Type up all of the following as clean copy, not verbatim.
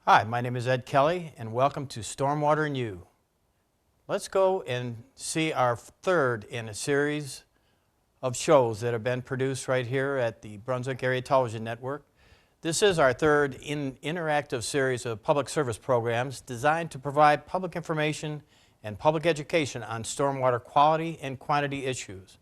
Hi, my name is Ed Kelly, and welcome to Stormwater and You. Let's go and see our third in a series of shows that have been produced right here at the Brunswick Area Television Network. This is our third interactive series of public service programs designed to provide public information and public education on stormwater quality and quantity issues.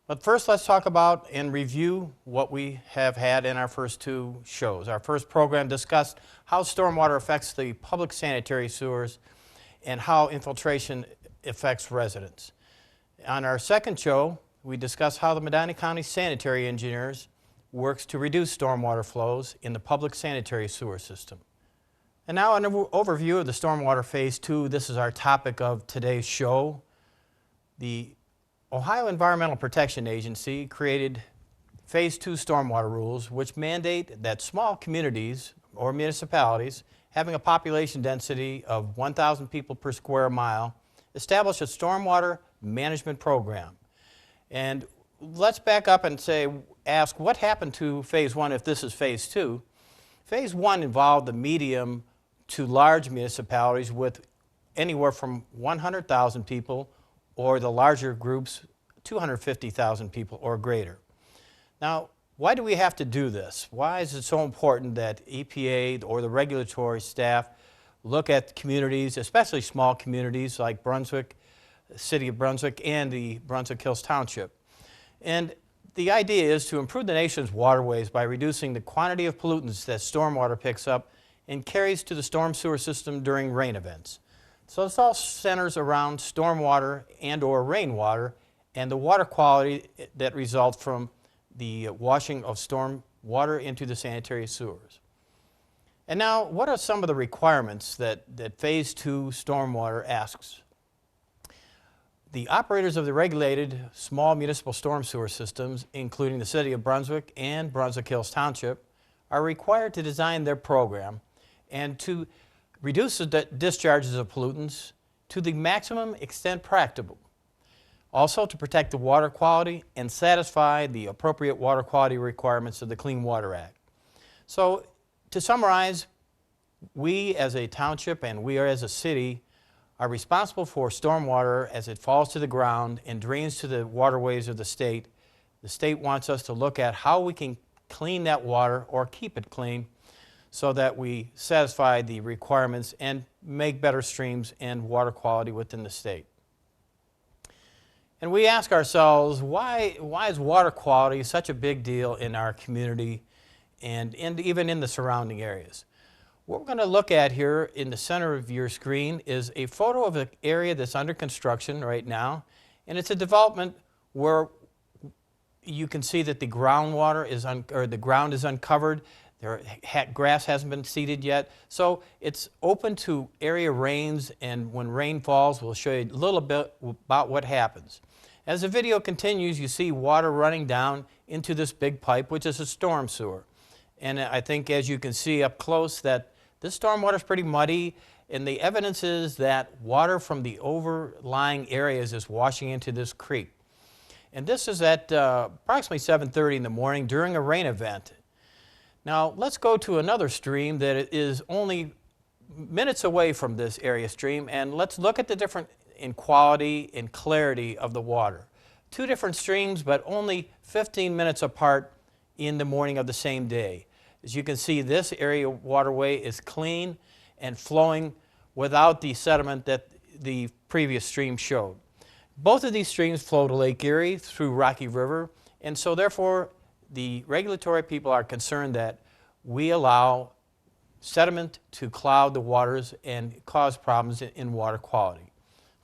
But first, let's talk about and review what we have had in our first two shows. Our first program discussed how stormwater affects the public sanitary sewers and how infiltration affects residents. On our second show, we discussed how the Medina County Sanitary Engineers works to reduce stormwater flows in the public sanitary sewer system. And now an overview of the Stormwater Phase 2. This is our topic of today's show. The Ohio Environmental Protection Agency created Phase 2 stormwater rules, which mandate that small communities or municipalities having a population density of 1,000 people per square mile establish a stormwater management program. And let's back up and ask what happened to Phase 1 if this is Phase 2. Phase 1 involved the medium to large municipalities with anywhere from 100,000 people or the larger groups, 250,000 people or greater. Now, why do we have to do this? Why is it so important that EPA or the regulatory staff look at communities, especially small communities like Brunswick, the City of Brunswick, and the Brunswick Hills Township? And the idea is to improve the nation's waterways by reducing the quantity of pollutants that stormwater picks up and carries to the storm sewer system during rain events. So this all centers around stormwater and or rainwater and the water quality that results from the washing of storm water into the sanitary sewers. And now, what are some of the requirements that Phase 2 stormwater asks? The operators of the regulated small municipal storm sewer systems, including the City of Brunswick and Brunswick Hills Township, are required to design their program and to reduce the discharges of pollutants to the maximum extent practicable. Also to protect the water quality and satisfy the appropriate water quality requirements of the Clean Water Act. So to summarize, we as a township and we as a city are responsible for stormwater as it falls to the ground and drains to the waterways of the state. The state wants us to look at how we can clean that water or keep it clean so that we satisfy the requirements and make better streams and water quality within the state. And we ask ourselves, why is water quality such a big deal in our community and even in the surrounding areas? What we're going to look at here in the center of your screen is a photo of an area that's under construction right now, and it's a development where you can see that the groundwater is the ground is uncovered. Grass hasn't been seeded yet, so it's open to area rains, and when rain falls, we'll show you a little bit about what happens. As the video continues, you see water running down into this big pipe, which is a storm sewer. And I think as you can see up close that this storm water is pretty muddy, and the evidence is that water from the overlying areas is washing into this creek. And this is at approximately 7:30 in the morning during a rain event. Now let's go to another stream that is only minutes away from this area stream, and let's look at the difference in quality and clarity of the water. Two different streams, but only 15 minutes apart in the morning of the same day. As you can see, this area waterway is clean and flowing without the sediment that the previous stream showed. Both of these streams flow to Lake Erie through Rocky River, and so therefore the regulatory people are concerned that we allow sediment to cloud the waters and cause problems in water quality.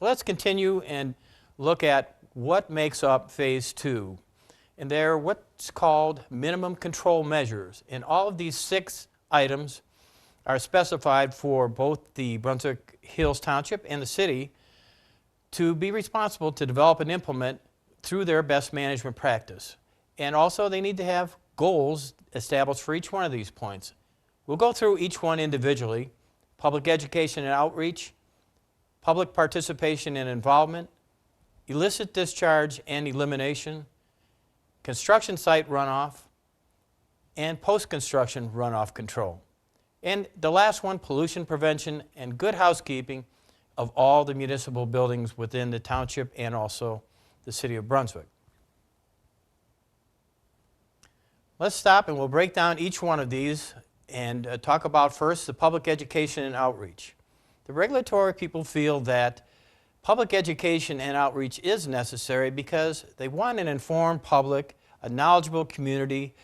Let's continue and look at what makes up Phase 2. And they're what's called minimum control measures. And all of these 6 items are specified for both the Brunswick Hills Township and the city to be responsible to develop and implement through their best management practice. And also they need to have goals established for each one of these points. We'll go through each one individually: public education and outreach, public participation and involvement, illicit discharge and elimination, construction site runoff, and post-construction runoff control. And the last one, pollution prevention and good housekeeping of all the municipal buildings within the township and also the city of Brunswick. Let's stop and we'll break down each one of these and talk about first the public education and outreach. The regulatory people feel that public education and outreach is necessary because they want an informed public, a knowledgeable community,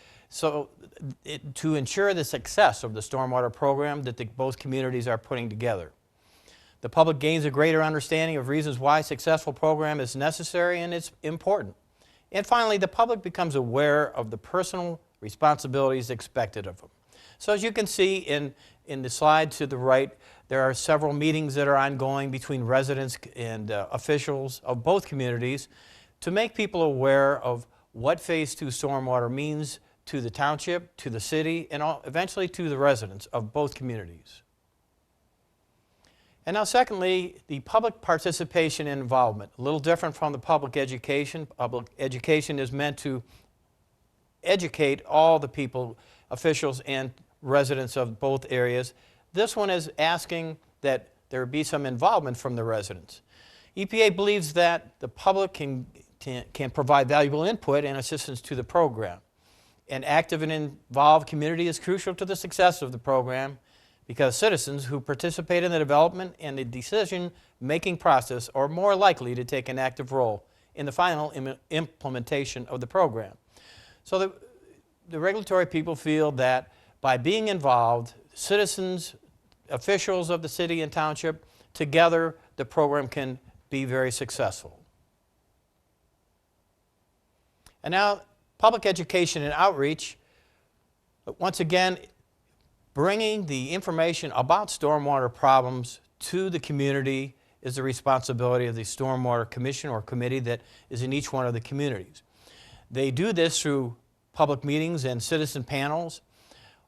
to ensure the success of the stormwater program that both communities are putting together. The public gains a greater understanding of reasons why a successful program is necessary and it's important. And finally, the public becomes aware of the personal responsibilities expected of them. So as you can see in the slide to the right, there are several meetings that are ongoing between residents and officials of both communities to make people aware of what Phase 2 stormwater means to the township, to the city, and eventually to the residents of both communities. And now secondly, the public participation and involvement. A little different from the public education. Public education is meant to educate all the people, officials and residents of both areas. This one is asking that there be some involvement from the residents. EPA believes that the public can provide valuable input and assistance to the program. An active and involved community is crucial to the success of the program because citizens who participate in the development and the decision-making process are more likely to take an active role in the final implementation of the program. So the regulatory people feel that by being involved, citizens, officials of the city and township, together the program can be very successful. And now, public education and outreach, once again, bringing the information about stormwater problems to the community is the responsibility of the Stormwater Commission or committee that is in each one of the communities. They do this through public meetings and citizen panels,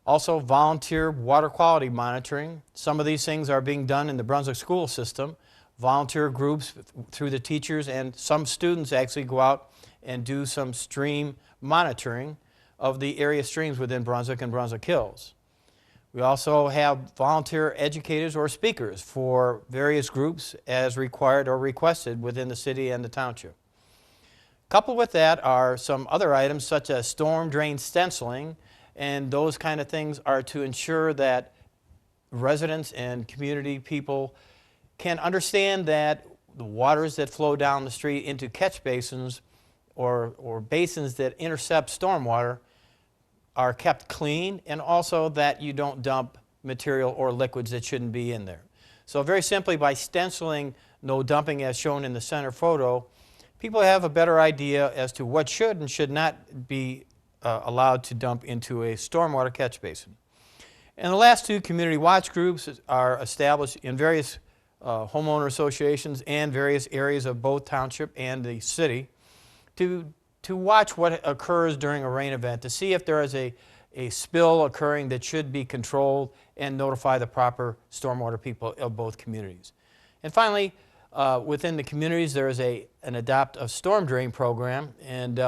also volunteer water quality monitoring. Some of these things are being done in the Brunswick school system. Volunteer groups through the teachers, and some students actually go out and do some stream monitoring of the area streams within Brunswick and Brunswick Hills. We also have volunteer educators or speakers for various groups as required or requested within the city and the township. Coupled with that are some other items such as storm drain stenciling, and those kind of things are to ensure that residents and community people can understand that the waters that flow down the street into catch basins or basins that intercept stormwater are kept clean, and also that you don't dump material or liquids that shouldn't be in there. So very simply, by stenciling no dumping as shown in the center photo, people have a better idea as to what should and should not be allowed to dump into a stormwater catch basin. And the last two community watch groups are established in various homeowner associations and various areas of both township and the city to watch what occurs during a rain event, to see if there is a spill occurring that should be controlled and notify the proper stormwater people of both communities. And finally, within the communities there is an Adopt a Storm Drain program, and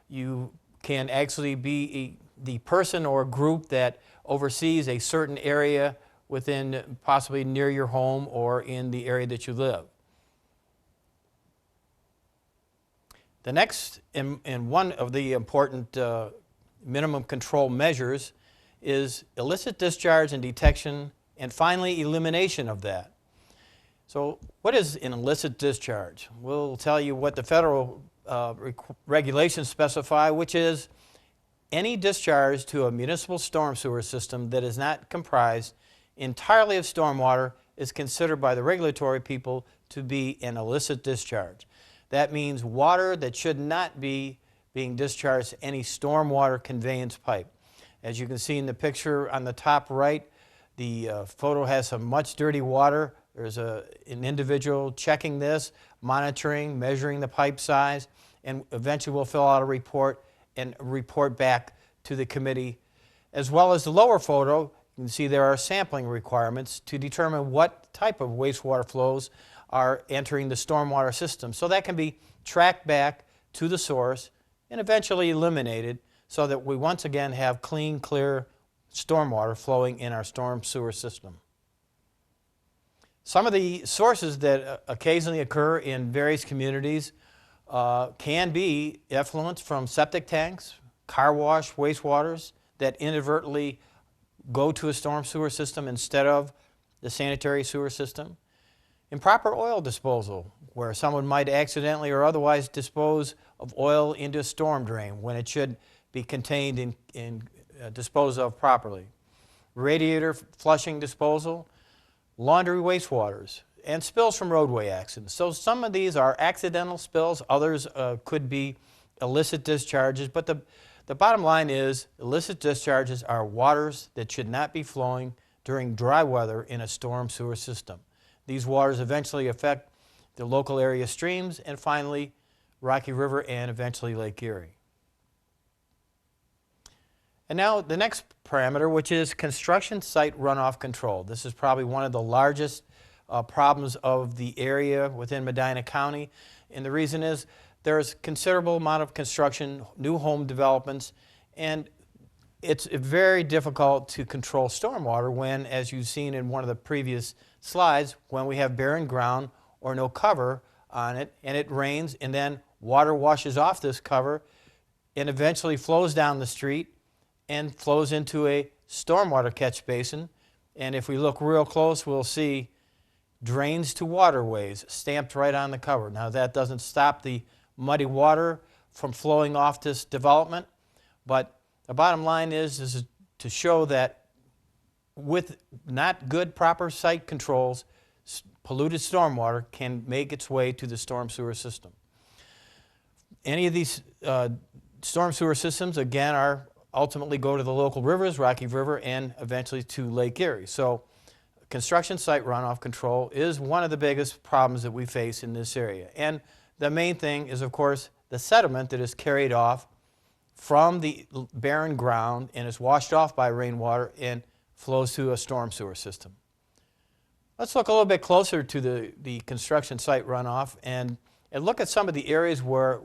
you can actually be the person or group that oversees a certain area within, possibly near your home or in the area that you live. The next, and one of the important minimum control measures, is illicit discharge and detection, and finally elimination of that. So what is an illicit discharge? We'll tell you what the federal regulations specify, which is any discharge to a municipal storm sewer system that is not comprised entirely of stormwater is considered by the regulatory people to be an illicit discharge. That means water that should not be being discharged to any stormwater conveyance pipe. As you can see in the picture on the top right, the photo has some much dirty water. There's an individual checking this, monitoring, measuring the pipe size, and eventually will fill out a report and report back to the committee. As well as the lower photo, you can see there are sampling requirements to determine what type of wastewater flows are entering the stormwater system. So that can be tracked back to the source and eventually eliminated so that we once again have clean, clear stormwater flowing in our storm sewer system. Some of the sources that occasionally occur in various communities can be effluent from septic tanks, car wash wastewaters that inadvertently go to a storm sewer system instead of the sanitary sewer system. Improper oil disposal, where someone might accidentally or otherwise dispose of oil into a storm drain when it should be contained and disposed of properly. Radiator flushing disposal, laundry wastewaters, and spills from roadway accidents. So some of these are accidental spills, others could be illicit discharges, but the bottom line is illicit discharges are waters that should not be flowing during dry weather in a storm sewer system. These waters eventually affect the local area streams and finally Rocky River and eventually Lake Erie. And now the next parameter, which is construction site runoff control. This is probably one of the largest problems of the area within Medina County, and the reason is there's considerable amount of construction, new home developments, and it's very difficult to control stormwater when, as you've seen in one of the previous slides, when we have barren ground or no cover on it and it rains and then water washes off this cover and eventually flows down the street and flows into a stormwater catch basin. And if we look real close, we'll see drains to waterways stamped right on the cover. Now that doesn't stop the muddy water from flowing off this development, but the bottom line is to show that with not good proper site controls, polluted stormwater can make its way to the storm sewer system. Any of these storm sewer systems, again, are ultimately go to the local rivers, Rocky River, and eventually to Lake Erie. So construction site runoff control is one of the biggest problems that we face in this area. And the main thing is, of course, the sediment that is carried off from the barren ground and is washed off by rainwater and flows through a storm sewer system. Let's look a little bit closer to the construction site runoff and look at some of the areas where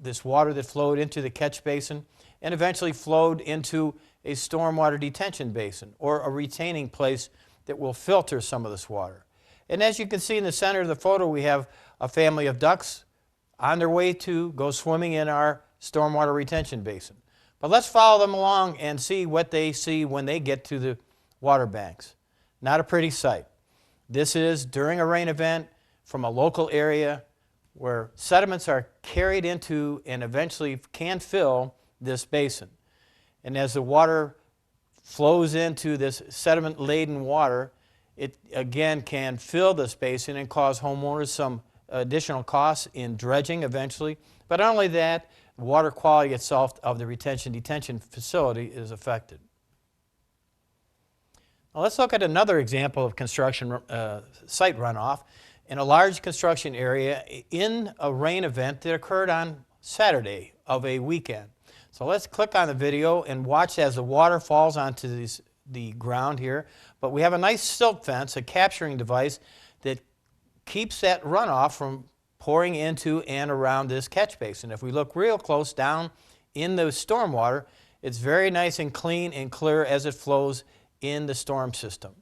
this water that flowed into the catch basin and eventually flowed into a stormwater detention basin or a retaining place that will filter some of this water. And as you can see in the center of the photo, we have a family of ducks on their way to go swimming in our stormwater retention basin. But let's follow them along and see what they see when they get to the water banks. Not a pretty sight. This is during a rain event from a local area where sediments are carried into and eventually can fill this basin. And as the water flows into this sediment-laden water, it again can fill this basin and cause homeowners some additional costs in dredging eventually. But not only that, the water quality itself of the detention facility is affected. Now let's look at another example of construction site runoff in a large construction area in a rain event that occurred on Saturday of a weekend. So let's click on the video and watch as the water falls onto the ground here. But we have a nice silt fence, a capturing device that keeps that runoff from pouring into and around this catch basin. If we look real close down in the stormwater, it's very nice and clean and clear as it flows in the storm system.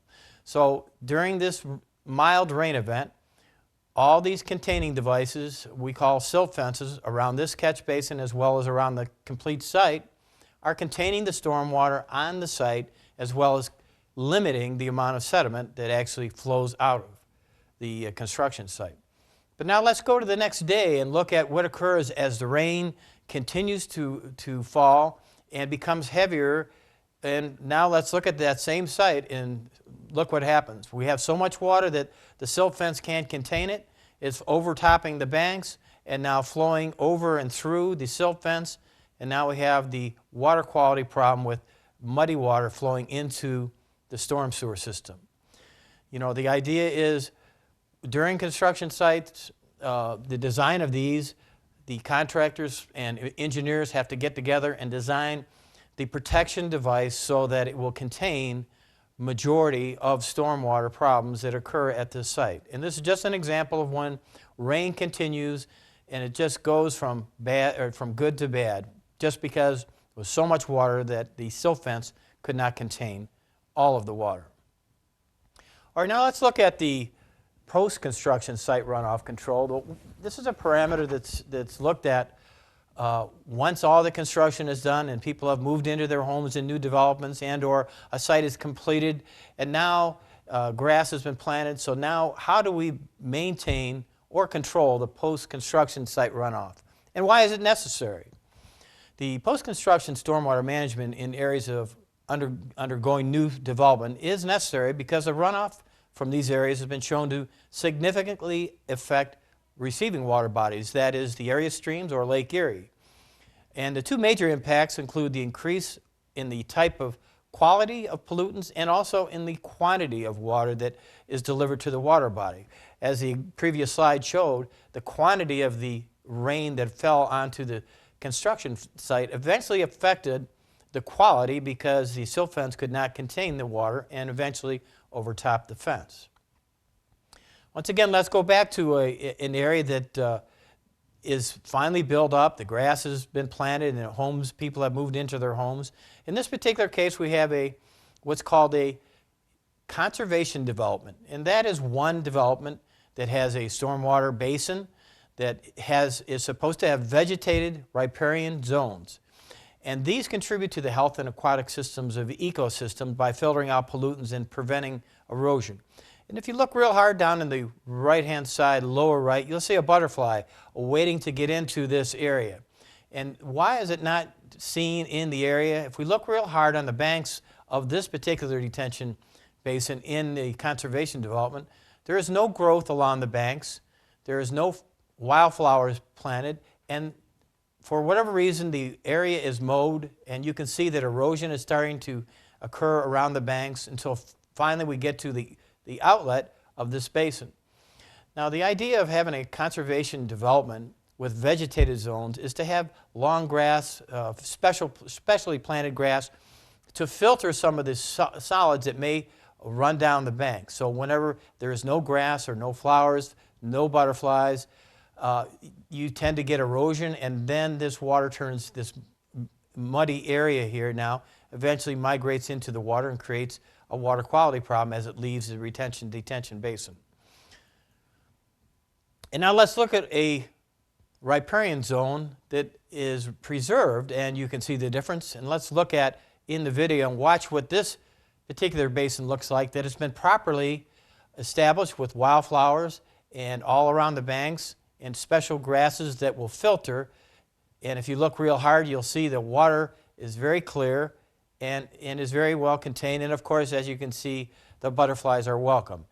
So during this mild rain event, all these containing devices, we call silt fences, around this catch basin as well as around the complete site, are containing the stormwater on the site as well as limiting the amount of sediment that actually flows out of the construction site. But now let's go to the next day and look at what occurs as the rain continues to fall and becomes heavier. And now let's look at that same site and look what happens. We have so much water that the silt fence can't contain it. It's overtopping the banks and now flowing over and through the silt fence. And now we have the water quality problem with muddy water flowing into the storm sewer system. You know, the idea is during construction sites, the design of these, the contractors and engineers have to get together and design the protection device so that it will contain majority of stormwater problems that occur at this site. And this is just an example of when rain continues and it just goes from good to bad, just because there was so much water that the silt fence could not contain all of the water. All right, now let's look at the post-construction site runoff control. This is a parameter that's looked at once all the construction is done and people have moved into their homes in new developments and or a site is completed and now grass has been planted. So now how do we maintain or control the post-construction site runoff? And why is it necessary? The post-construction stormwater management in areas of undergoing new development is necessary because the runoff from these areas has been shown to significantly affect receiving water bodies, that is the area streams or Lake Erie. And the two major impacts include the increase in the type of quality of pollutants and also in the quantity of water that is delivered to the water body. As the previous slide showed, the quantity of the rain that fell onto the construction site eventually affected the quality because the silt fence could not contain the water and eventually overtopped the fence. Once again, let's go back to an area that is finally built up. The grass has been planted and homes, people have moved into their homes. In this particular case, we have what's called a conservation development. And that is one development that has a stormwater basin that is supposed to have vegetated riparian zones. And these contribute to the health and aquatic systems of ecosystems by filtering out pollutants and preventing erosion. And if you look real hard down in the right-hand side, lower right, you'll see a butterfly waiting to get into this area. And why is it not seen in the area? If we look real hard on the banks of this particular detention basin in the conservation development, there is no growth along the banks. There is no wildflowers planted. And for whatever reason, the area is mowed, and you can see that erosion is starting to occur around the banks until finally we get to the outlet of this basin. Now, the idea of having a conservation development with vegetated zones is to have long grass, specially planted grass, to filter some of the solids that may run down the bank. So whenever there is no grass or no flowers, no butterflies, you tend to get erosion, and then this water turns, this muddy area here now eventually migrates into the water and creates a water quality problem as it leaves the detention basin. And now let's look at a riparian zone that is preserved, and you can see the difference. And let's look at in the video and watch what this particular basin looks like that has been properly established with wildflowers and all around the banks and special grasses that will filter. And if you look real hard, you'll see the water is very clear and is very well contained. And of course, as you can see, the butterflies are welcome.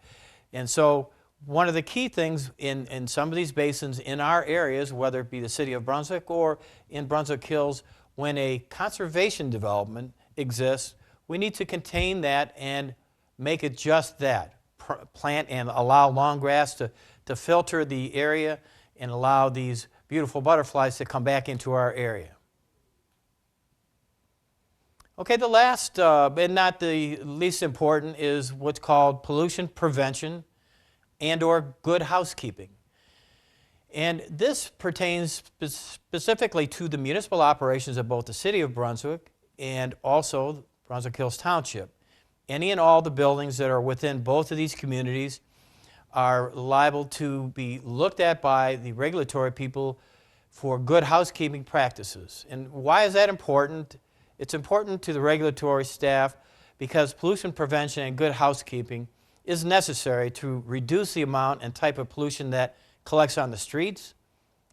And so one of the key things in some of these basins in our areas, whether it be the city of Brunswick or in Brunswick Hills, when a conservation development exists, we need to contain that and make it just that. Plant and allow long grass to filter the area and allow these beautiful butterflies to come back into our area. Okay, the last, but not the least important, is what's called pollution prevention and or good housekeeping. And this pertains specifically to the municipal operations of both the City of Brunswick and also Brunswick Hills Township. Any and all the buildings that are within both of these communities are liable to be looked at by the regulatory people for good housekeeping practices. And why is that important? It's important to the regulatory staff because pollution prevention and good housekeeping is necessary to reduce the amount and type of pollution that collects on the streets,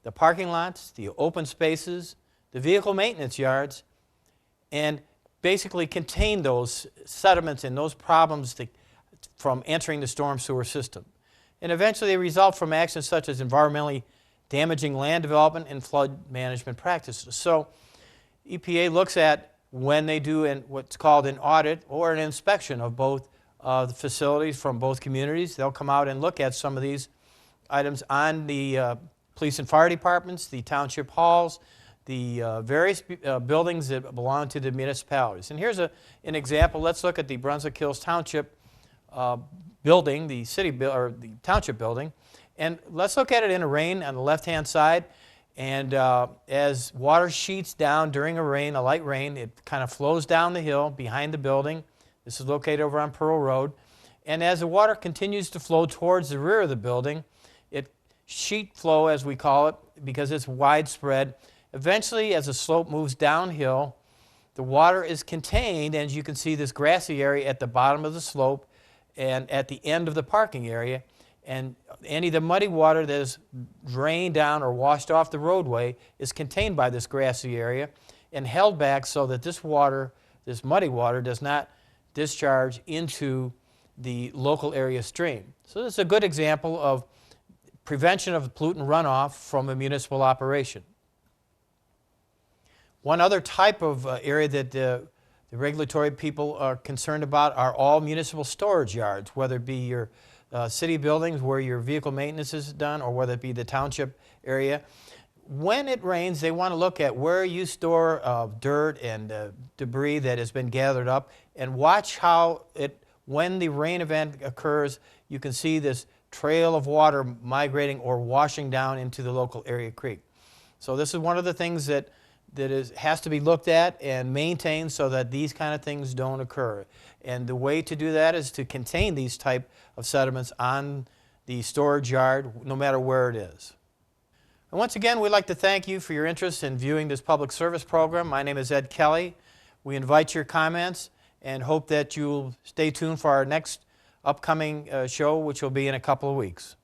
the parking lots, the open spaces, the vehicle maintenance yards, and basically contain those sediments and those problems from entering the storm sewer system. And eventually they result from actions such as environmentally damaging land development and flood management practices. So EPA looks at when they do what's called an audit or an inspection of both the facilities from both communities. They'll come out and look at some of these items on the police and fire departments, the township halls, the various buildings that belong to the municipalities. And here's an example. Let's look at the Brunswick Hills Township building, the city or the township building, and let's look at it in a rain on the left-hand side. And as water sheets down during a rain, a light rain, it kind of flows down the hill behind the building. This is located over on Pearl Road. And as the water continues to flow towards the rear of the building, it sheet flow, as we call it, because it's widespread. Eventually, as the slope moves downhill, the water is contained, and as you can see this grassy area at the bottom of the slope and at the end of the parking area. And any of the muddy water that is drained down or washed off the roadway is contained by this grassy area and held back so that this water, this muddy water, does not discharge into the local area stream. So this is a good example of prevention of pollutant runoff from a municipal operation. One other type of area that the regulatory people are concerned about are all municipal storage yards, whether it be your city buildings where your vehicle maintenance is done or whether it be the township area. When it rains, they want to look at where you store dirt and debris that has been gathered up and watch how when the rain event occurs, you can see this trail of water migrating or washing down into the local area creek. So this is one of the things that has to be looked at and maintained so that these kind of things don't occur. And the way to do that is to contain these type of sediments on the storage yard, no matter where it is. And once again, we'd like to thank you for your interest in viewing this public service program. My name is Ed Kelly. We invite your comments and hope that you'll stay tuned for our next upcoming show, which will be in a couple of weeks.